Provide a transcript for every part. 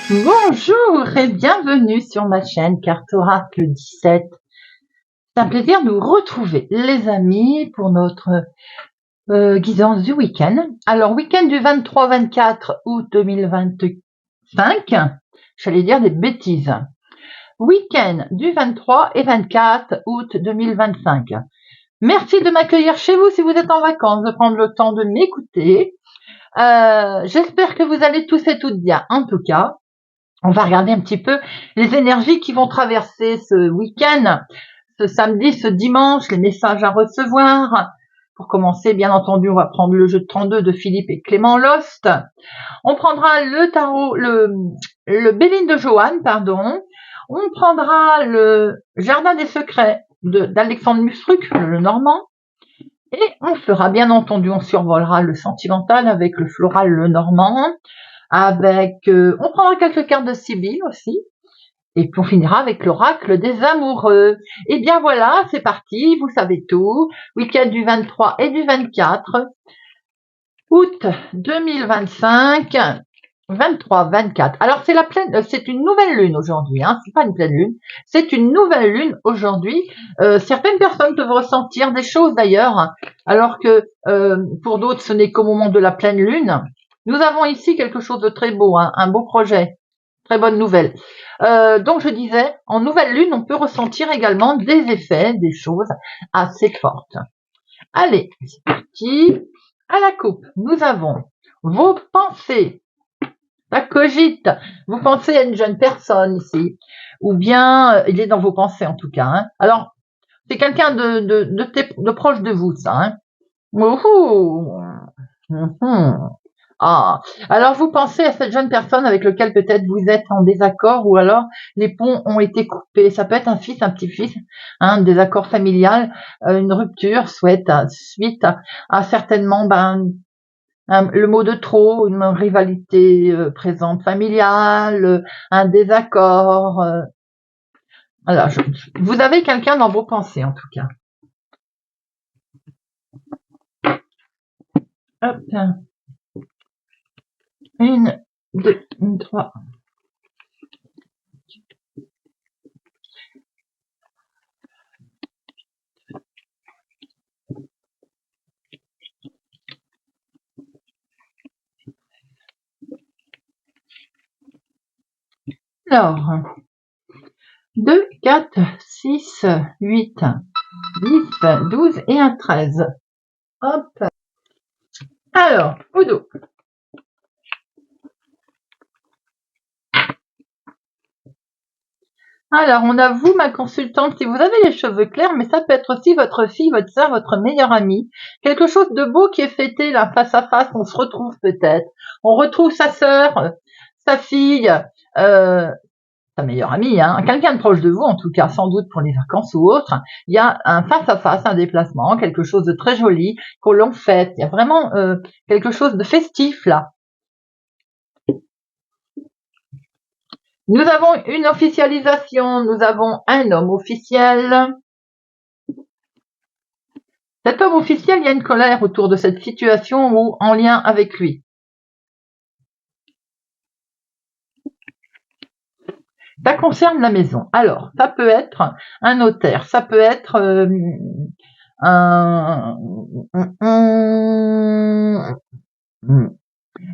Bonjour et bienvenue sur ma chaîne Carte Oracle 17. C'est un plaisir de vous retrouver les amis pour notre guidance du week-end. Alors week-end du 23-24 août 2025, j'allais dire des bêtises. Week-end du 23 et 24 août 2025. Merci de m'accueillir chez vous si vous êtes en vacances, de prendre le temps de m'écouter. J'espère que vous allez tous et toutes bien. En tout cas, on va regarder un petit peu les énergies qui vont traverser ce week-end, ce samedi, ce dimanche, les messages à recevoir. Pour commencer, bien entendu, on va prendre le jeu de 32 de Philippe et Clément Lost. On prendra le tarot, le Béline de Joanne, pardon. On prendra le Jardin des secrets d'Alexandre Musruc, le Normand. Et on fera, bien entendu, on survolera le sentimental avec le floral, le Normand. On prendra quelques cartes de Sibylle aussi. Et puis on finira avec l'oracle des amoureux. Et bien voilà, c'est parti, vous savez tout. Week-end du 23 et du 24 août 2025. 23-24. Alors c'est la pleine, c'est une nouvelle lune aujourd'hui. C'est pas une pleine lune, c'est une nouvelle lune aujourd'hui. Certaines personnes peuvent ressentir des choses d'ailleurs, alors que pour d'autres ce n'est qu'au moment de la pleine lune. Nous avons ici quelque chose de très beau, un beau projet, très bonne nouvelle. Donc je disais, en nouvelle lune, on peut ressentir également des effets, des choses assez fortes. Allez, c'est parti. À la coupe, nous avons vos pensées. Ça cogite. Vous pensez à une jeune personne ici, ou bien il est dans vos pensées en tout cas. Alors c'est quelqu'un de proche de vous, ça. Ah, alors vous pensez à cette jeune personne avec laquelle peut-être vous êtes en désaccord, ou alors les ponts ont été coupés. Ça peut être un fils, un petit-fils, un désaccord familial, une rupture suite à certainement le mot de trop, une rivalité présente familiale, un désaccord. Alors, vous avez quelqu'un dans vos pensées en tout cas. Hop. 1, 2, 3. Alors, 2, 4, 6, 8, 10, 12 et un 13. Hop. Alors, Odo. Alors, on a vous, ma consultante, si vous avez les cheveux clairs, mais ça peut être aussi votre fille, votre soeur, votre meilleure amie. Quelque chose de beau qui est fêté là, face à face, on se retrouve peut-être. On retrouve sa sœur, sa fille, sa meilleure amie, quelqu'un de proche de vous, en tout cas, sans doute pour les vacances ou autre. Il y a un face-à-face, un déplacement, quelque chose de très joli, qu'on l'on fête. Il y a vraiment quelque chose de festif là. Nous avons une officialisation, nous avons un homme officiel. Cet homme officiel, il y a une colère autour de cette situation ou en lien avec lui. Ça concerne la maison. Alors, ça peut être un notaire, ça peut être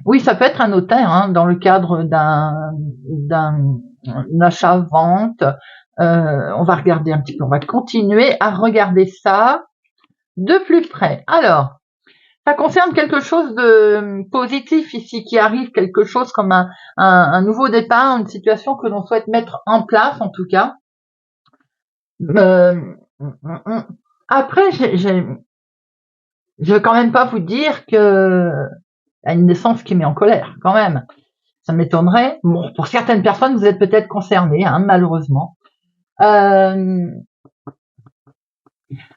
oui, ça peut être un notaire dans le cadre d'un achat-vente. On va regarder un petit peu, on va continuer à regarder ça de plus près. Alors, ça concerne quelque chose de positif ici qui arrive, quelque chose comme un nouveau départ, une situation que l'on souhaite mettre en place en tout cas. Après, je veux quand même pas vous dire que y a une naissance qui met en colère, quand même. Ça m'étonnerait. Bon, pour certaines personnes, vous êtes peut-être concernés, malheureusement.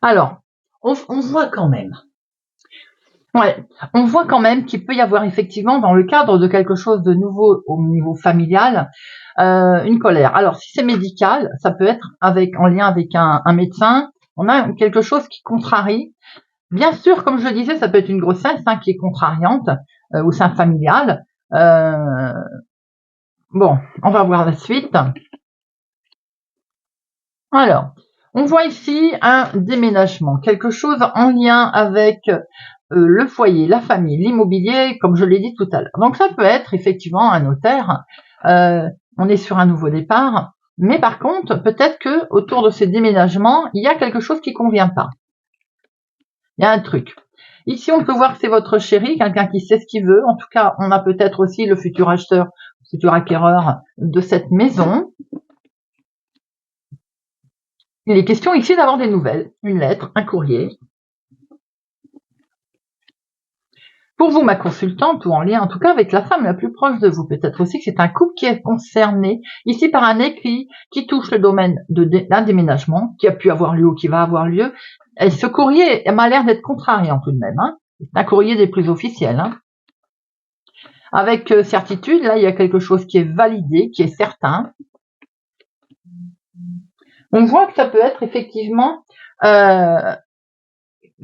Alors, on voit quand même. Ouais, on voit quand même qu'il peut y avoir effectivement, dans le cadre de quelque chose de nouveau au niveau familial, une colère. Alors, si c'est médical, ça peut être en lien avec un médecin. On a quelque chose qui contrarie. Bien sûr, comme je le disais, ça peut être une grossesse qui est contrariante au sein familial. Bon, on va voir la suite. Alors, on voit ici un déménagement, quelque chose en lien avec le foyer, la famille, l'immobilier, comme je l'ai dit tout à l'heure. Donc ça peut être effectivement un notaire, on est sur un nouveau départ, mais par contre, peut-être que autour de ces déménagements, il y a quelque chose qui convient pas. Il y a un truc. Ici, on peut voir que c'est votre chéri, quelqu'un qui sait ce qu'il veut. En tout cas, on a peut-être aussi le futur acheteur, le futur acquéreur de cette maison. Il est question ici d'avoir des nouvelles, une lettre, un courrier. Pour vous, ma consultante, ou en lien en tout cas avec la femme la plus proche de vous, peut-être aussi que c'est un couple qui est concerné ici par un écrit qui touche le domaine d'un déménagement qui a pu avoir lieu ou qui va avoir lieu. Et ce courrier m'a l'air d'être contrariant tout de même. Hein. C'est un courrier des plus officiels. Hein. Avec certitude, là, il y a quelque chose qui est validé, qui est certain. On voit que ça peut être effectivement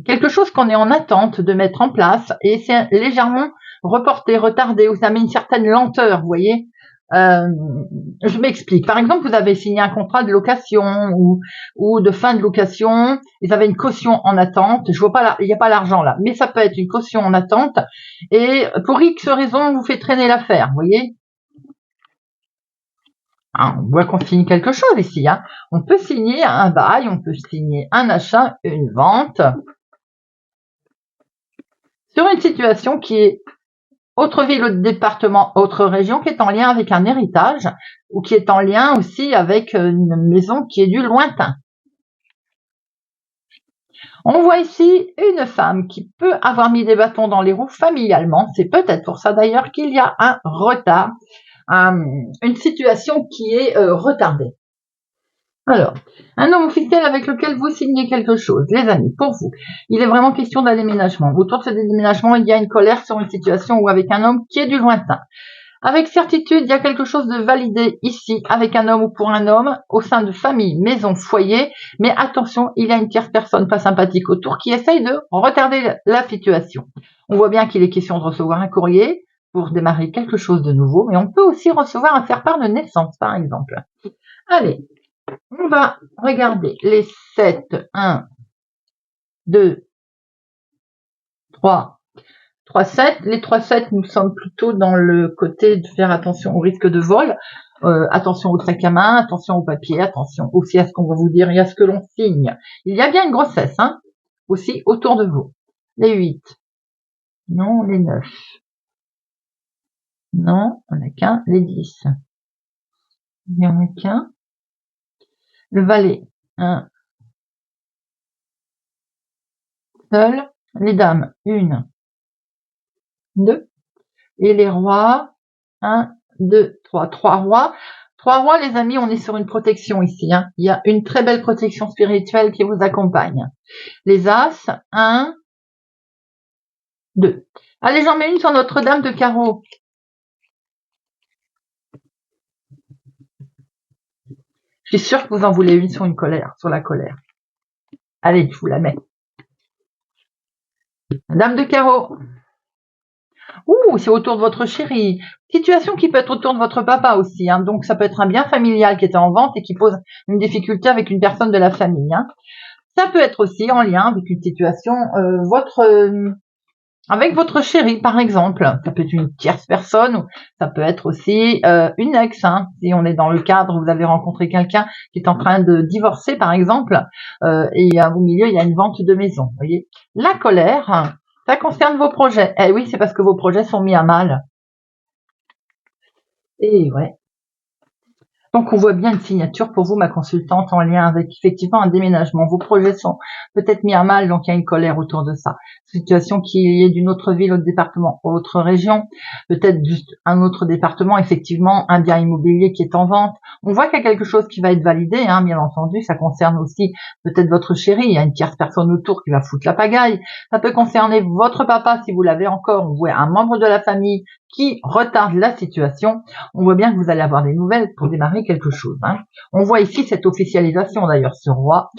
quelque chose qu'on est en attente de mettre en place et c'est légèrement reporté, retardé, ou ça met une certaine lenteur, vous voyez. Je m'explique. Par exemple, vous avez signé un contrat de location ou de fin de location, vous avez une caution en attente. Je vois pas, il n'y a pas l'argent là, mais ça peut être une caution en attente et pour X raison, vous fait traîner l'affaire, vous voyez. Ah, on voit qu'on signe quelque chose ici. Hein. On peut signer un bail, on peut signer un achat, une vente sur une situation qui est autre ville, autre département, autre région, qui est en lien avec un héritage ou qui est en lien aussi avec une maison qui est du lointain. On voit ici une femme qui peut avoir mis des bâtons dans les roues familialement. C'est peut-être pour ça d'ailleurs qu'il y a un retard, une situation qui est retardée. Alors, un homme officiel avec lequel vous signez quelque chose, les amis, pour vous, il est vraiment question d'un déménagement. Autour de ce déménagement, il y a une colère sur une situation ou avec un homme qui est du lointain. Avec certitude, il y a quelque chose de validé ici, avec un homme ou pour un homme, au sein de famille, maison, foyer. Mais attention, il y a une tierce personne pas sympathique autour qui essaye de retarder la situation. On voit bien qu'il est question de recevoir un courrier pour démarrer quelque chose de nouveau, mais on peut aussi recevoir un faire-part de naissance, par exemple. Allez. On va regarder les 7, 1, 2, 3, 3, 7. Les 3, 7, nous sommes plutôt dans le côté de faire attention au risque de vol, attention au sac à main, attention au papier, attention aussi à ce qu'on va vous dire et à ce que l'on signe. Il y a bien une grossesse, hein, aussi autour de vous. Les 8, non, les 9, non, on n'a qu'un, les 10, il n'y en a qu'un. Le valet, 1, seul. Les dames, 1, 2. Et les rois, 1, 2, 3. 3 rois. 3 rois, les amis, on est sur une protection ici. Hein. Il y a une très belle protection spirituelle qui vous accompagne. Les as, 1, 2. Allez, j'en mets une sur Notre-Dame de Carreau. Je suis sûre que vous en voulez une sur la colère. Allez, je vous la mets. Dame de Carreau. Ouh, c'est autour de votre chéri. Situation qui peut être autour de votre papa aussi. Hein. Donc, ça peut être un bien familial qui était en vente et qui pose une difficulté avec une personne de la famille. Hein. Ça peut être aussi en lien avec une situation, avec votre chéri, par exemple. Ça peut être une tierce personne, ou ça peut être aussi une ex. Hein. Si on est dans le cadre, vous avez rencontré quelqu'un qui est en train de divorcer, par exemple, et au milieu, il y a une vente de maison. Vous voyez, la colère, ça concerne vos projets. Eh oui, c'est parce que vos projets sont mis à mal. Et ouais. Donc, on voit bien une signature pour vous, ma consultante, en lien avec effectivement un déménagement. Vos projets sont peut-être mis à mal, donc il y a une colère autour de ça. Situation qui est d'une autre ville, autre département, autre région, peut-être juste un autre département, effectivement, un bien immobilier qui est en vente. On voit qu'il y a quelque chose qui va être validé, hein, bien entendu. Ça concerne aussi peut-être votre chéri. Il y a une tierce personne autour qui va foutre la pagaille. Ça peut concerner votre papa, si vous l'avez encore. On voit un membre de la famille qui retarde la situation. On voit bien que vous allez avoir des nouvelles pour démarrer quelque chose. Hein. On voit ici cette officialisation d'ailleurs, ce roi,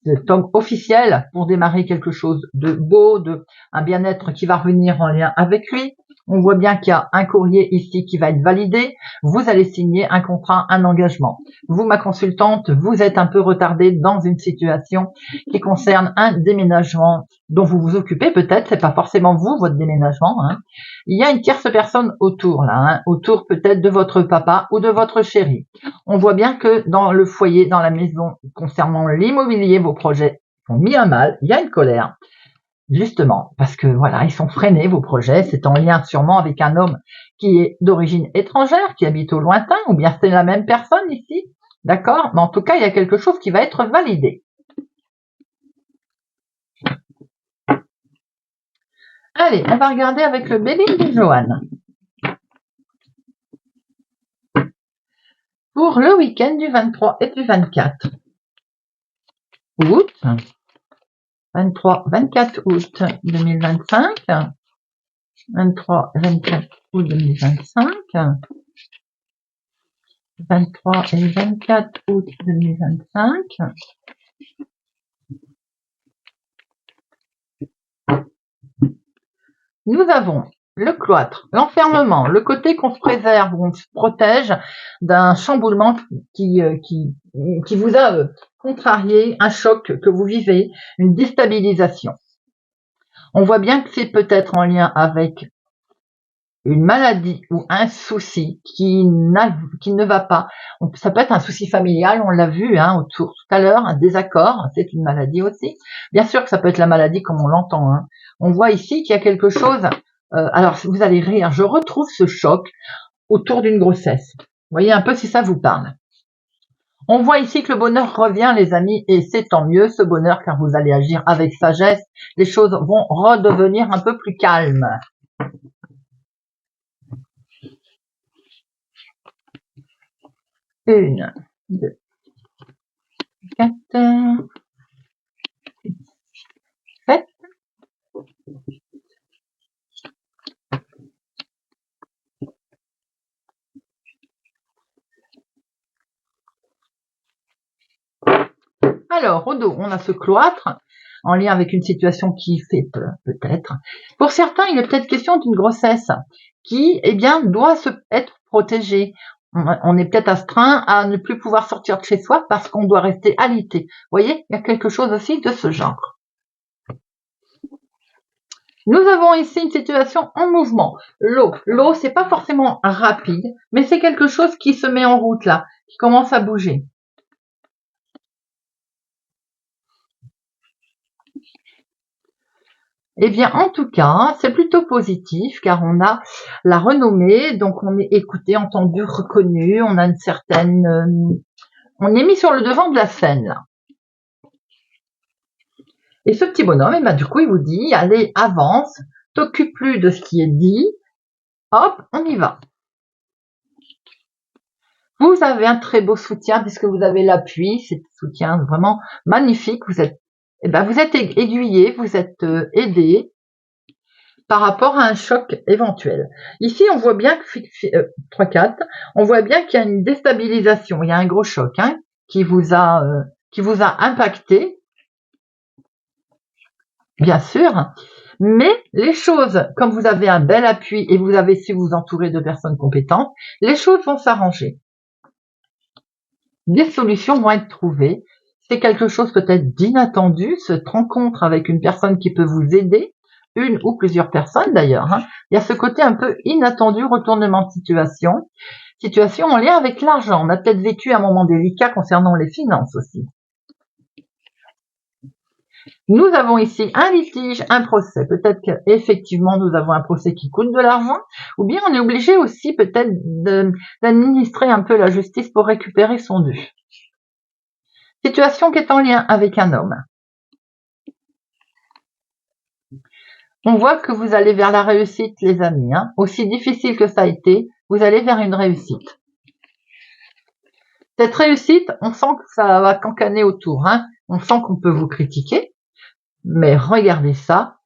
cet homme officiel pour démarrer quelque chose de beau, de un bien-être qui va revenir en lien avec lui. On voit bien qu'il y a un courrier ici qui va être validé. Vous allez signer un contrat, un engagement. Vous, ma consultante, vous êtes un peu retardée dans une situation qui concerne un déménagement dont vous vous occupez peut-être. C'est pas forcément vous, votre déménagement. Hein. Il y a une tierce personne autour, là, hein, autour peut-être de votre papa ou de votre chéri. On voit bien que dans le foyer, dans la maison, concernant l'immobilier, vos projets sont mis à mal. Il y a une colère. Justement, parce que voilà, ils sont freinés, vos projets, c'est en lien sûrement avec un homme qui est d'origine étrangère, qui habite au lointain, ou bien c'est la même personne ici, d'accord? Mais en tout cas, il y a quelque chose qui va être validé. Allez, on va regarder avec le bébé de Joanne. Pour le week-end du 23 et du 24 août, 23-24 août 2025, 23-24 août 2025, 23 et 24 août 2025. Nous avons le cloître, l'enfermement, le côté qu'on se préserve, où on se protège d'un chamboulement qui vous a contrarié, un choc que vous vivez, une déstabilisation. On voit bien que c'est peut-être en lien avec une maladie ou un souci qui ne va pas. Ça peut être un souci familial, on l'a vu tout à l'heure, un désaccord, c'est une maladie aussi. Bien sûr que ça peut être la maladie comme on l'entend. Hein. On voit ici qu'il y a quelque chose, alors vous allez rire, je retrouve ce choc autour d'une grossesse. Vous voyez un peu si ça vous parle. On voit ici que le bonheur revient, les amis, et c'est tant mieux ce bonheur car vous allez agir avec sagesse. Les choses vont redevenir un peu plus calmes. Une, deux, 4, 7. Alors, au dos, on a ce cloître en lien avec une situation qui fait peur, peut-être. Pour certains, il est peut-être question d'une grossesse qui, doit être protégée. On est peut-être astreint à ne plus pouvoir sortir de chez soi parce qu'on doit rester alité. Vous voyez, il y a quelque chose aussi de ce genre. Nous avons ici une situation en mouvement. L'eau, c'est pas forcément rapide, mais c'est quelque chose qui se met en route là, qui commence à bouger. En tout cas, c'est plutôt positif car on a la renommée, donc on est écouté, entendu, reconnu, on a une certaine... on est mis sur le devant de la scène, là. Et ce petit bonhomme, du coup, il vous dit, allez, avance, t'occupe plus de ce qui est dit, hop, on y va. Vous avez un très beau soutien puisque vous avez l'appui, c'est un soutien vraiment magnifique, vous êtes aiguillé, vous êtes aidé par rapport à un choc éventuel. Ici, on voit bien que 3-4, on voit bien qu'il y a une déstabilisation, il y a un gros choc qui vous a impacté, bien sûr. Mais les choses, comme vous avez un bel appui et vous avez su vous entourer de personnes compétentes, les choses vont s'arranger. Des solutions vont être trouvées. C'est quelque chose peut-être d'inattendu, cette rencontre avec une personne qui peut vous aider, une ou plusieurs personnes d'ailleurs. Il y a ce côté un peu inattendu, retournement de situation en lien avec l'argent. On a peut-être vécu un moment délicat concernant les finances aussi. Nous avons ici un litige, un procès. Peut-être qu'effectivement nous avons un procès qui coûte de l'argent, ou bien on est obligé aussi peut-être d'administrer un peu la justice pour récupérer son dû. Situation qui est en lien avec un homme. On voit que vous allez vers la réussite, les amis. Aussi difficile que ça a été, vous allez vers une réussite. Cette réussite, on sent que ça va cancaner autour. On sent qu'on peut vous critiquer. Mais regardez ça,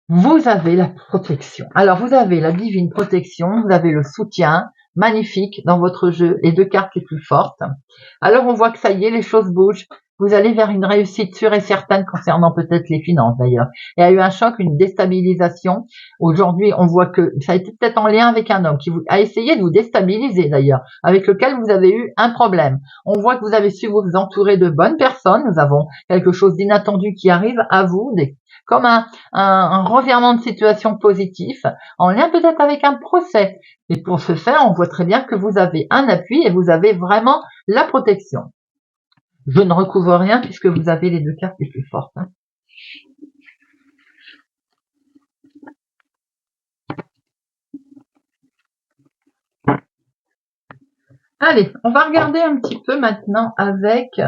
vous avez la protection. Alors, vous avez la divine protection, vous avez le soutien magnifique dans votre jeu, les deux cartes les plus fortes. Alors, on voit que ça y est, les choses bougent. vous allez vers une réussite sûre et certaine concernant peut-être les finances d'ailleurs. Il y a eu un choc, une déstabilisation. Aujourd'hui, on voit que ça a été peut-être en lien avec un homme qui a essayé de vous déstabiliser d'ailleurs, avec lequel vous avez eu un problème. On voit que vous avez su vous entourer de bonnes personnes. Nous avons quelque chose d'inattendu qui arrive à vous, comme un revirement de situation positif, en lien peut-être avec un procès. Et pour ce faire, on voit très bien que vous avez un appui et vous avez vraiment la protection. Je ne recouvre rien puisque vous avez les deux cartes les plus fortes. Hein. Allez, on va regarder un petit peu maintenant avec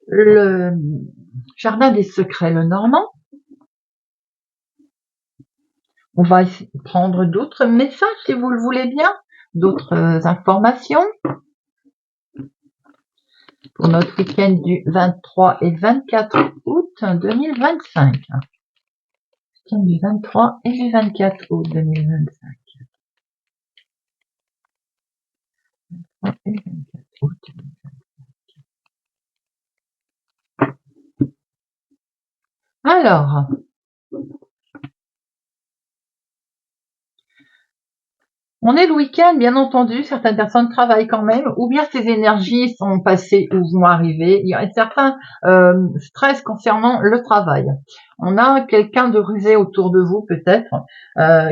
le Jardin des Secrets, le Normand. On va prendre d'autres messages si vous le voulez bien, d'autres informations pour notre week-end du 23 et 24 août 2025. Week-end du 23 et du 24 août 2025. 23 et 24 août 2025. Alors, on est le week-end, bien entendu, certaines personnes travaillent quand même, ou bien ces énergies sont passées ou vont arriver. Il y a certains stress concernant le travail. On a quelqu'un de rusé autour de vous, peut-être,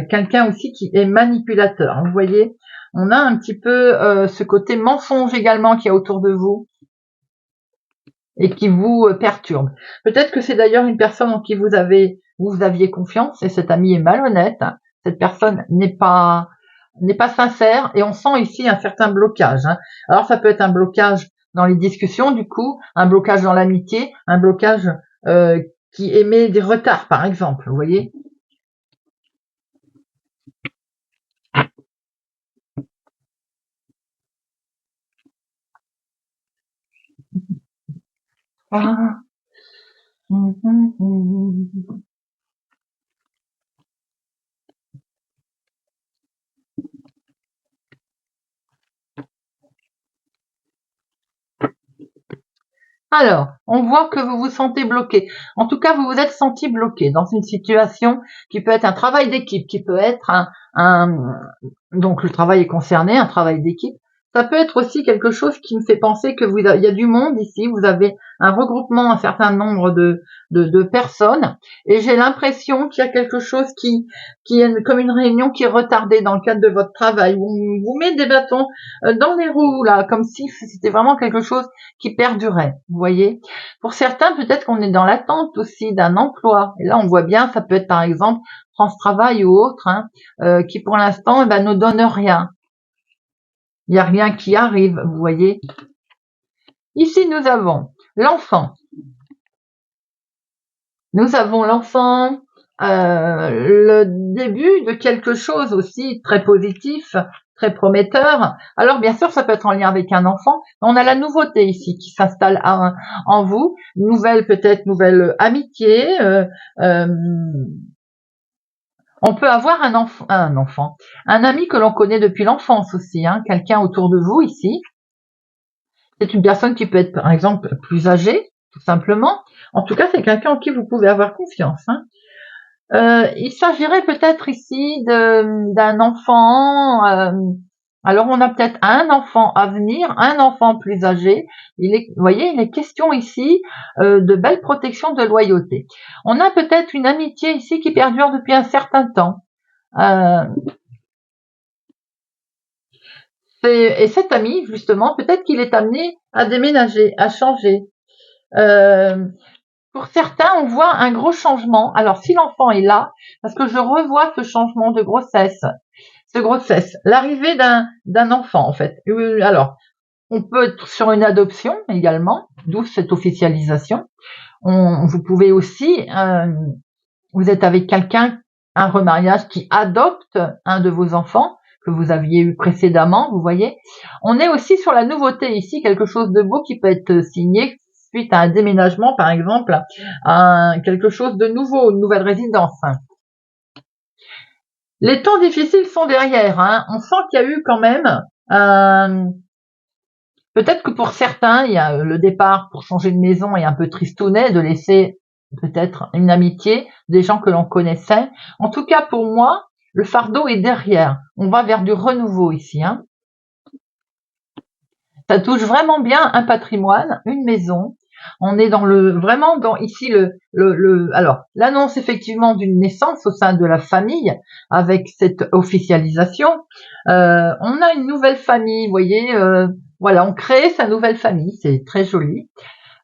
quelqu'un aussi qui est manipulateur. Vous voyez, on a un petit peu ce côté mensonge également qui est autour de vous et qui vous perturbe. Peut-être que c'est d'ailleurs une personne en qui vous aviez confiance et cet ami est malhonnête. Cette personne n'est pas sincère et on sent ici un certain blocage. Hein. Alors ça peut être un blocage dans les discussions du coup, un blocage dans l'amitié, un blocage qui émet des retards par exemple, vous voyez. Ah. Alors, on voit que vous vous sentez bloqué. En tout cas, vous vous êtes senti bloqué dans une situation qui peut être un travail d'équipe, qui peut être donc le travail est concerné, un travail d'équipe. Ça peut être aussi quelque chose qui me fait penser que il y a du monde ici, vous avez un regroupement, un certain nombre de personnes, et j'ai l'impression qu'il y a quelque chose qui est comme une réunion qui est retardée dans le cadre de votre travail, où on vous met des bâtons dans les roues, là, comme si c'était vraiment quelque chose qui perdurait, vous voyez. Pour certains, peut-être qu'on est dans l'attente aussi d'un emploi, et là on voit bien, ça peut être par exemple France Travail ou autre, hein, qui pour l'instant ne donne rien. Il n'y a rien qui arrive, vous voyez. Ici, nous avons l'enfant. Nous avons l'enfant, le début de quelque chose aussi très positif, très prometteur. Alors, bien sûr, ça peut être en lien avec un enfant. On a la nouveauté ici qui s'installe en vous. Nouvelle amitié. On peut avoir un ami que l'on connaît depuis l'enfance aussi, hein, quelqu'un autour de vous ici. C'est une personne qui peut être, par exemple, plus âgée, tout simplement. En tout cas, c'est quelqu'un en qui vous pouvez avoir confiance. Hein. Il s'agirait peut-être ici d'un enfant. Alors, on a peut-être un enfant à venir, un enfant plus âgé. Vous voyez, il est question ici de belle protection, de loyauté. On a peut-être une amitié ici qui perdure depuis un certain temps. Et cet ami, justement, peut-être qu'il est amené à déménager, à changer. Pour certains, on voit un gros changement. Alors, si l'enfant est là, parce que je revois ce changement de grossesse, l'arrivée d'un enfant, en fait. Alors, on peut être sur une adoption également, d'où cette officialisation. Vous pouvez aussi, vous êtes avec quelqu'un, un remariage qui adopte un de vos enfants que vous aviez eu précédemment, vous voyez. On est aussi sur la nouveauté ici, quelque chose de beau qui peut être signé suite à un déménagement, par exemple, quelque chose de nouveau, une nouvelle résidence. Les temps difficiles sont derrière. Hein. On sent qu'il y a eu quand même Peut-être que pour certains, il y a le départ pour changer de maison est un peu tristounet, de laisser peut-être une amitié, des gens que l'on connaissait. En tout cas, pour moi, le fardeau est derrière. On va vers du renouveau ici, hein. Ça touche vraiment bien un patrimoine, une maison. On est vraiment dans ici alors, l'annonce effectivement d'une naissance au sein de la famille avec cette officialisation. On a une nouvelle famille, vous voyez, voilà, on crée sa nouvelle famille, c'est très joli.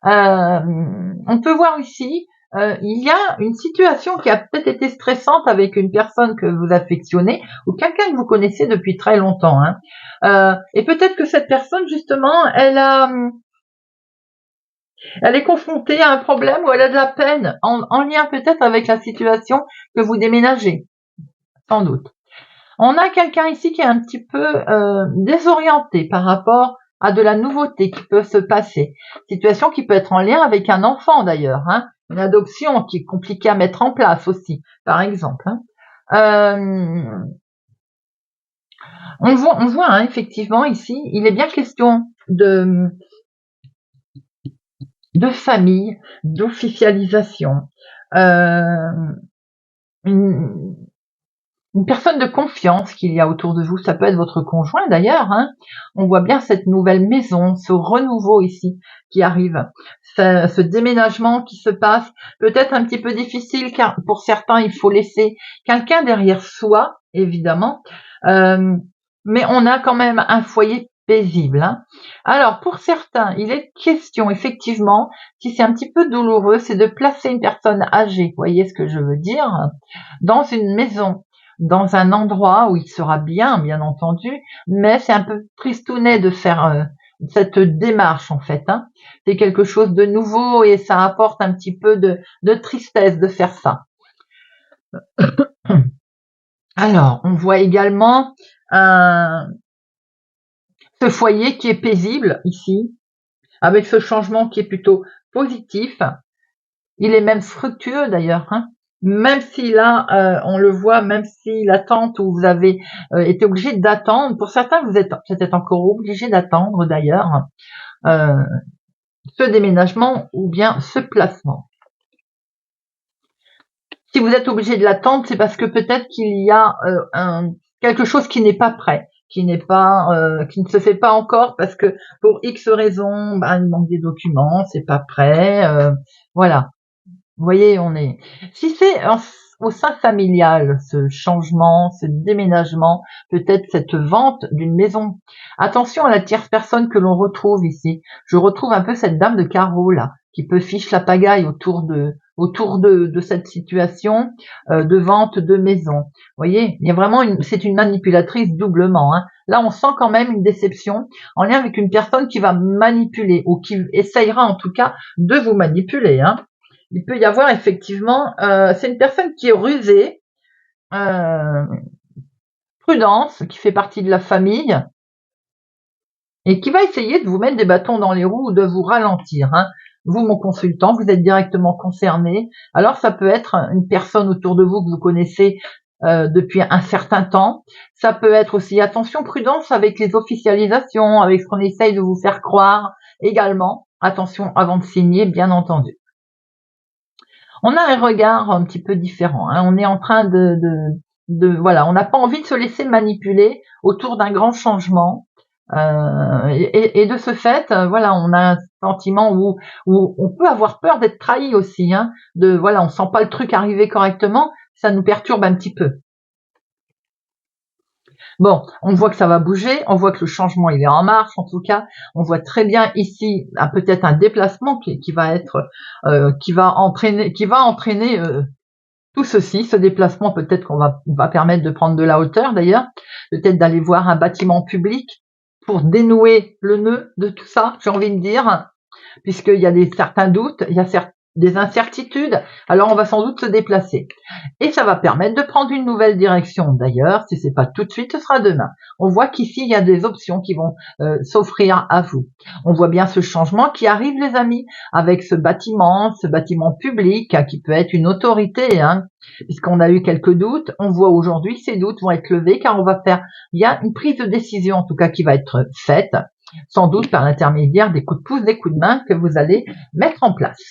On peut voir ici, il y a une situation qui a peut-être été stressante avec une personne que vous affectionnez ou quelqu'un que vous connaissez depuis très longtemps, hein. Et peut-être que cette personne, justement, elle est confrontée à un problème ou elle a de la peine en lien peut-être avec la situation que vous déménagez, sans doute. On a quelqu'un ici qui est un petit peu désorienté par rapport à de la nouveauté qui peut se passer. Situation qui peut être en lien avec un enfant d'ailleurs, hein. Une adoption qui est compliquée à mettre en place aussi, par exemple, hein. On voit hein, effectivement ici, il est bien question de famille, d'officialisation, une, une personne de confiance qu'il y a autour de vous, ça peut être votre conjoint d'ailleurs, hein. On voit bien cette nouvelle maison, ce renouveau ici qui arrive, ce déménagement qui se passe, peut-être un petit peu difficile car pour certains il faut laisser quelqu'un derrière soi, évidemment, mais on a quand même un foyer paisible, hein. Alors pour certains, il est question effectivement, si c'est un petit peu douloureux, c'est de placer une personne âgée, vous voyez ce que je veux dire, dans une maison, dans un endroit où il sera bien entendu, mais c'est un peu tristounet de faire cette démarche en fait, hein. C'est quelque chose de nouveau et ça apporte un petit peu de tristesse de faire ça. Alors, on voit également ce foyer qui est paisible ici, avec ce changement qui est plutôt positif. Il est même fructueux d'ailleurs, hein. Même si là, on le voit, même si l'attente où vous avez été obligé d'attendre, pour certains vous êtes peut-être encore obligé d'attendre d'ailleurs ce déménagement ou bien ce placement. Si vous êtes obligé de l'attendre, c'est parce que peut-être qu'il y a quelque chose qui n'est pas prêt, qui ne se fait pas encore parce que pour X raisons, il manque des documents, c'est pas prêt, voilà. Vous voyez, si c'est au sein familial, ce changement, ce déménagement, peut-être cette vente d'une maison. Attention à la tierce personne que l'on retrouve ici. Je retrouve un peu cette dame de carreau là, qui peut fiche la pagaille autour de cette situation de vente de maison. Vous voyez, il y a vraiment c'est une manipulatrice doublement, hein. Là, on sent quand même une déception en lien avec une personne qui va manipuler ou qui essayera en tout cas de vous manipuler, hein. Il peut y avoir effectivement, c'est une personne qui est rusée, prudence, qui fait partie de la famille et qui va essayer de vous mettre des bâtons dans les roues ou de vous ralentir, hein. Vous, mon consultant, vous êtes directement concerné. Alors, ça peut être une personne autour de vous que vous connaissez depuis un certain temps. Ça peut être aussi, attention, prudence avec les officialisations, avec ce qu'on essaye de vous faire croire également. Attention avant de signer, bien entendu. On a un regard un petit peu différent, hein. On est en train voilà, on n'a pas envie de se laisser manipuler autour d'un grand changement. Et de ce fait, voilà, on a un sentiment où on peut avoir peur d'être trahi aussi, hein. Voilà, on sent pas le truc arriver correctement, ça nous perturbe un petit peu. Bon, on voit que ça va bouger, on voit que le changement il est en marche en tout cas, on voit très bien ici peut-être un déplacement qui va entraîner tout ceci, ce déplacement peut-être qu'on va permettre de prendre de la hauteur d'ailleurs, peut-être d'aller voir un bâtiment public pour dénouer le nœud de tout ça, j'ai envie de dire, puisqu'il y a certains doutes, il y a des incertitudes, alors on va sans doute se déplacer. Et ça va permettre de prendre une nouvelle direction. D'ailleurs, si c'est pas tout de suite, ce sera demain. On voit qu'ici, il y a des options qui vont s'offrir à vous. On voit bien ce changement qui arrive, les amis, avec ce bâtiment public, qui peut être une autorité, hein, puisqu'on a eu quelques doutes. On voit aujourd'hui ces doutes vont être levés car il y a une prise de décision, en tout cas, qui va être faite. sans doute par l'intermédiaire des coups de pouce, des coups de main que vous allez mettre en place.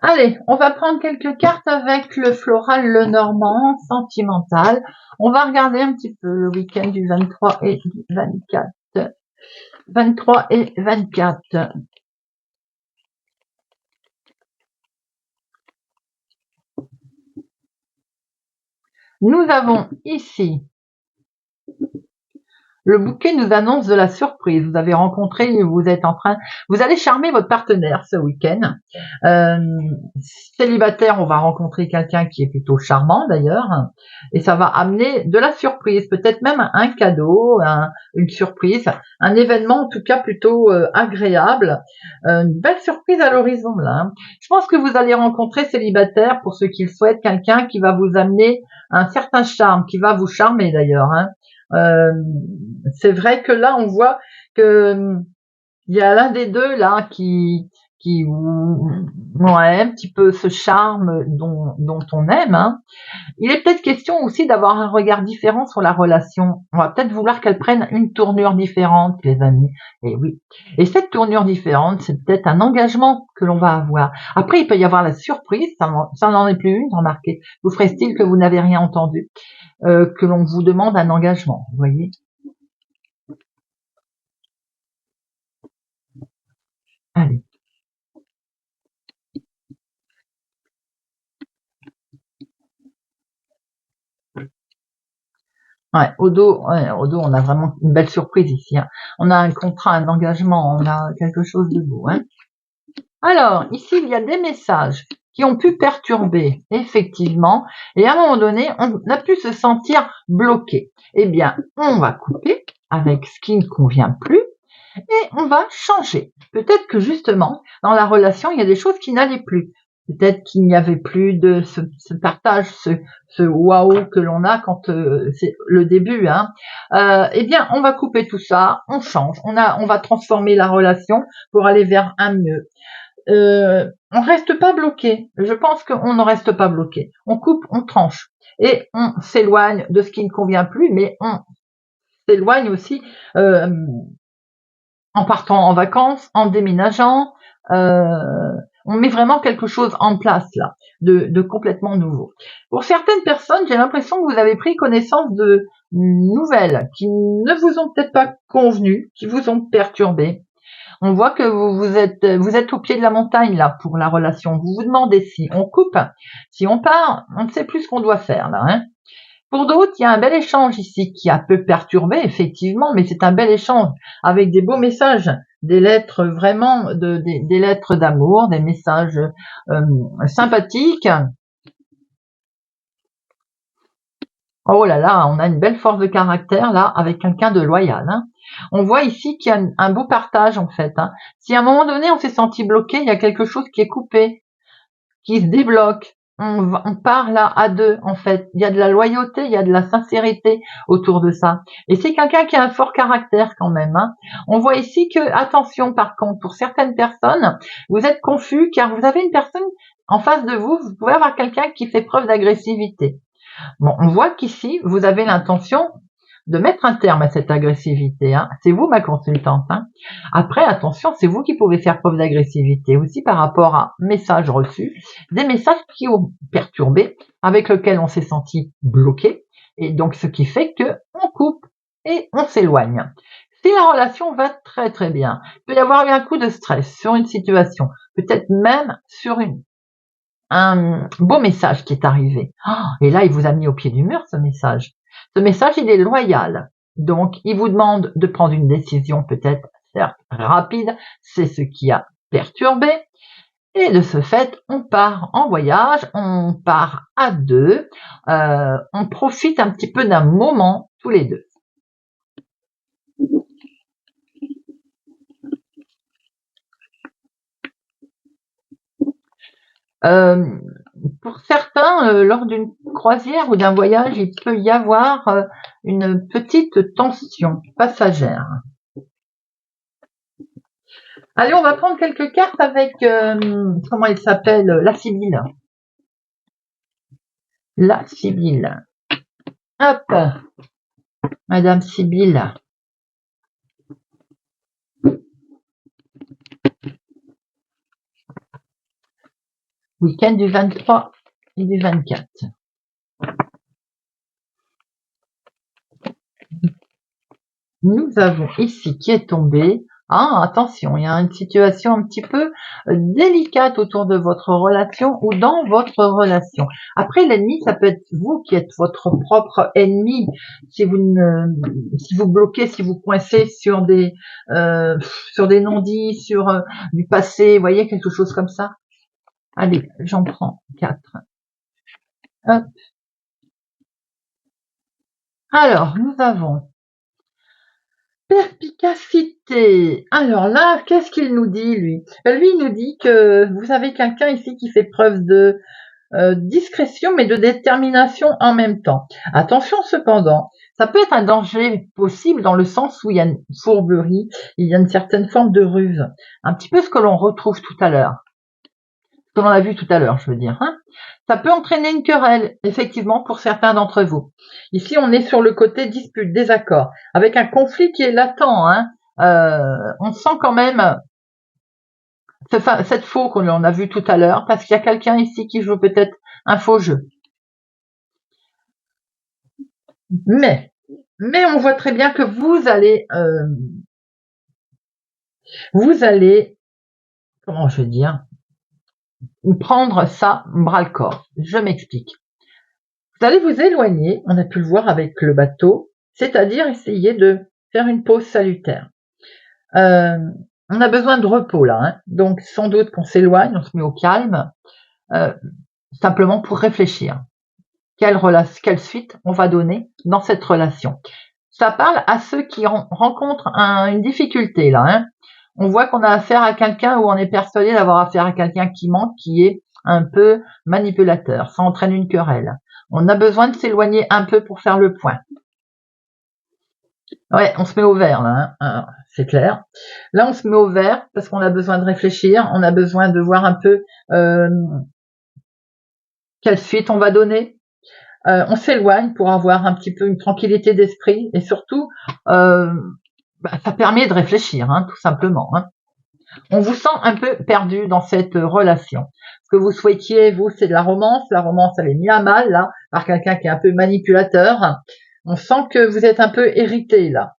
Allez, on va prendre quelques cartes avec le floral, le normand, sentimental. On va regarder un petit peu le week-end du 23 et du 24. 23 et 24. Nous avons ici le bouquet nous annonce de la surprise. Vous avez rencontré, vous allez charmer votre partenaire ce week-end. Célibataire, on va rencontrer quelqu'un qui est plutôt charmant d'ailleurs, et ça va amener de la surprise, peut-être même un cadeau, une surprise, un événement en tout cas plutôt agréable, une belle surprise à l'horizon là. Je pense que vous allez rencontrer célibataire, pour ceux qui le souhaitent, quelqu'un qui va vous amener un certain charme, qui va vous charmer d'ailleurs. C'est vrai que là, on voit que il y a l'un des deux là qui ouais, un petit peu ce charme dont on aime. Il est peut-être question aussi d'avoir un regard différent sur la relation. On va peut-être vouloir qu'elle prenne une tournure différente, les amis. Et oui. Et cette tournure différente, c'est peut-être un engagement que l'on va avoir. Après, il peut y avoir la surprise. Ça n'en est plus une, remarquez. Vous ferez style que vous n'avez rien entendu, que l'on vous demande un engagement. Vous voyez. Allez. Ouais, au dos, on a vraiment une belle surprise ici. On a un contrat, un engagement, on a quelque chose de beau. Alors, ici, il y a des messages qui ont pu perturber, effectivement, et à un moment donné, on a pu se sentir bloqué. Eh bien, on va couper avec ce qui ne convient plus et on va changer. Peut-être que justement, dans la relation, il y a des choses qui n'allaient plus. Peut-être qu'il n'y avait plus de ce partage, ce waouh que l'on a quand c'est le début. Eh bien, on va couper tout ça, on change, on va transformer la relation pour aller vers un mieux. On reste pas bloqué. Je pense qu'on ne reste pas bloqué. On coupe, on tranche et on s'éloigne de ce qui ne convient plus, mais on s'éloigne aussi en partant en vacances, en déménageant. On met vraiment quelque chose en place là, de complètement nouveau. Pour certaines personnes, j'ai l'impression que vous avez pris connaissance de nouvelles qui ne vous ont peut-être pas convenu, qui vous ont perturbé. On voit que vous êtes au pied de la montagne là pour la relation. Vous vous demandez si on coupe, si on part, on ne sait plus ce qu'on doit faire là. Pour d'autres, il y a un bel échange ici qui a peu perturbé, effectivement, mais c'est un bel échange avec des beaux messages, des lettres vraiment, des lettres d'amour, des messages sympathiques. Oh là là, on a une belle force de caractère là avec quelqu'un de loyal. On voit ici qu'il y a un beau partage en fait. Si à un moment donné on s'est senti bloqué, il y a quelque chose qui est coupé, qui se débloque. On part là à deux en fait. Il y a de la loyauté, il y a de la sincérité autour de ça. Et c'est quelqu'un qui a un fort caractère quand même. On voit ici que, attention par contre, pour certaines personnes, vous êtes confus car vous avez une personne en face de vous, vous pouvez avoir quelqu'un qui fait preuve d'agressivité. Bon, on voit qu'ici, vous avez l'intention de mettre un terme à cette agressivité. C'est vous ma consultante. Après, attention, c'est vous qui pouvez faire preuve d'agressivité aussi par rapport à messages reçus, des messages qui ont perturbé, avec lesquels on s'est senti bloqué, et donc ce qui fait que on coupe et on s'éloigne. Si la relation va très très bien, il peut y avoir eu un coup de stress sur une situation, peut-être même sur un beau message qui est arrivé. Et là, il vous a mis au pied du mur, ce message. Ce message, il est loyal. Donc, il vous demande de prendre une décision peut-être, certes, rapide. C'est ce qui a perturbé. Et de ce fait, on part en voyage, on part à deux, on profite un petit peu d'un moment tous les deux. Pour certains, lors d'une croisière ou d'un voyage, il peut y avoir une petite tension passagère. Allez, on va prendre quelques cartes avec, comment il s'appelle, la Sibylle. La Sibylle. Hop, Madame Sibylle. Week-end du 23 et du 24. Nous avons ici qui est tombé. Ah, attention, il y a une situation un petit peu délicate autour de votre relation ou dans votre relation. Après, l'ennemi, ça peut être vous qui êtes votre propre ennemi. Si vous bloquez, si vous coincez sur des non-dits, sur du passé, vous voyez, quelque chose comme ça. Allez, j'en prends 4. Hop. Alors, nous avons perspicacité. Alors là, qu'est-ce qu'il nous dit, lui? Lui, il nous dit que vous avez quelqu'un ici qui fait preuve de discrétion, mais de détermination en même temps. Attention cependant, ça peut être un danger possible dans le sens où il y a une fourberie, il y a une certaine forme de ruse. Un petit peu ce que l'on retrouve tout à l'heure. Ce que l'on a vu tout à l'heure, je veux dire. Hein. Ça peut entraîner une querelle, effectivement, pour certains d'entre vous. Ici, on est sur le côté dispute, désaccord, avec un conflit qui est latent. Hein. On sent quand même cette faux qu'on a vu tout à l'heure, parce qu'il y a quelqu'un ici qui joue peut-être un faux jeu. Mais on voit très bien que vous allez, comment je veux dire, prendre ça bras le corps. Je m'explique. Vous allez vous éloigner, on a pu le voir avec le bateau, c'est-à-dire essayer de faire une pause salutaire. On a besoin de repos là, hein. Donc sans doute qu'on s'éloigne, on se met au calme, simplement pour réfléchir. Quelle suite on va donner dans cette relation. Ça parle à ceux qui rencontrent une difficulté là. Hein. On voit qu'on a affaire à quelqu'un où on est persuadé d'avoir affaire à quelqu'un qui ment, qui est un peu manipulateur. Ça entraîne une querelle. On a besoin de s'éloigner un peu pour faire le point. Ouais, on se met au vert là, hein. C'est clair. Là, on se met au vert parce qu'on a besoin de réfléchir, on a besoin de voir un peu quelle suite on va donner. On s'éloigne pour avoir un petit peu une tranquillité d'esprit et surtout, ça permet de réfléchir, hein, tout simplement. Hein. On vous sent un peu perdu dans cette relation. Ce que vous souhaitiez, vous, c'est de la romance. La romance, elle est mise à mal, là, par quelqu'un qui est un peu manipulateur. On sent que vous êtes un peu hérité, là.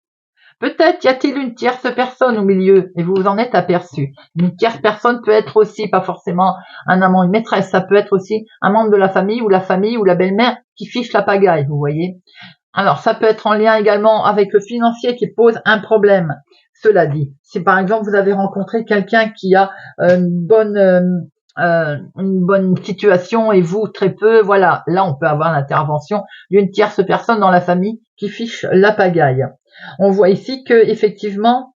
Peut-être y a-t-il une tierce personne au milieu et vous vous en êtes aperçu. Une tierce personne peut être aussi, pas forcément un amant, une maîtresse, ça peut être aussi un membre de la famille ou la belle-mère qui fiche la pagaille, vous voyez. Alors, ça peut être en lien également avec le financier qui pose un problème. Cela dit, si par exemple vous avez rencontré quelqu'un qui a une bonne situation et vous très peu, voilà, là on peut avoir l'intervention d'une tierce personne dans la famille qui fiche la pagaille. On voit ici que effectivement,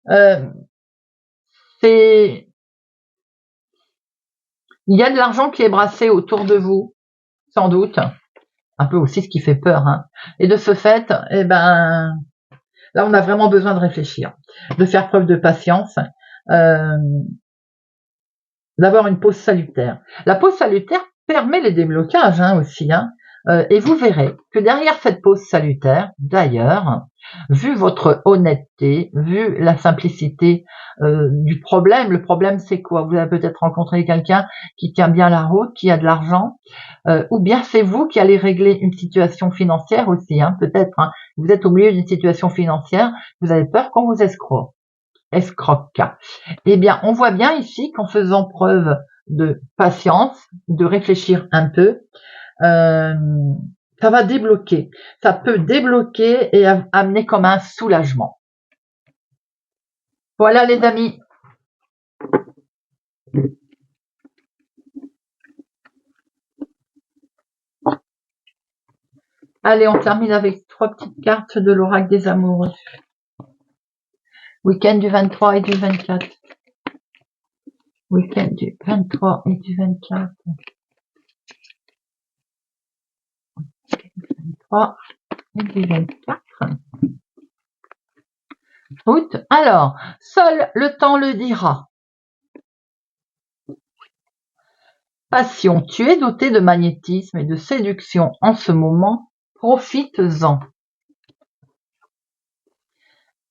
il y a de l'argent qui est brassé autour de vous, sans doute, un peu aussi ce qui fait peur. Hein. Et de ce fait, là on a vraiment besoin de réfléchir, de faire preuve de patience, d'avoir une pause salutaire. La pause salutaire permet les déblocages aussi. Hein. Et vous verrez que derrière cette pause salutaire, d'ailleurs, vu votre honnêteté, vu la simplicité du problème, le problème c'est quoi? Vous avez peut-être rencontré quelqu'un qui tient bien la route, qui a de l'argent, ou bien c'est vous qui allez régler une situation financière aussi, hein, peut-être. Hein. Vous êtes au milieu d'une situation financière, vous avez peur qu'on vous escroque. Eh bien, on voit bien ici qu'en faisant preuve de patience, de réfléchir un peu, ça va débloquer. Ça peut débloquer et amener comme un soulagement. Voilà les amis. Allez, on termine avec 3 petites cartes de l'oracle des amoureux. Week-end du 23 et du 24. Week-end du 23 et du 24. 23 et du 24. Août, alors, seul le temps le dira. Passion, tu es doté de magnétisme et de séduction en ce moment, profites-en.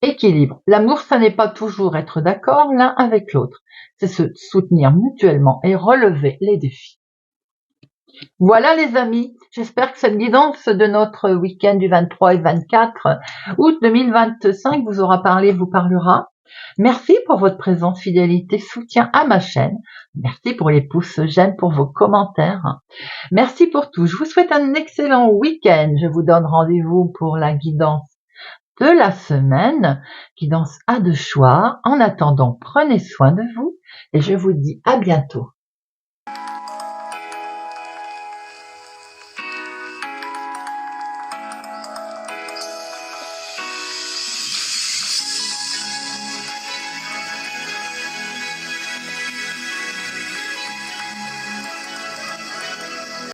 Équilibre, l'amour, ça n'est pas toujours être d'accord l'un avec l'autre, c'est se soutenir mutuellement et relever les défis. Voilà les amis, j'espère que cette guidance de notre week-end du 23 et 24 août 2025 vous aura parlé, vous parlera. Merci pour votre présence, fidélité, soutien à ma chaîne. Merci pour les pouces j'aime, pour vos commentaires. Merci pour tout. Je vous souhaite un excellent week-end. Je vous donne rendez-vous pour la guidance de la semaine, guidance à deux choix. En attendant, prenez soin de vous et je vous dis à bientôt.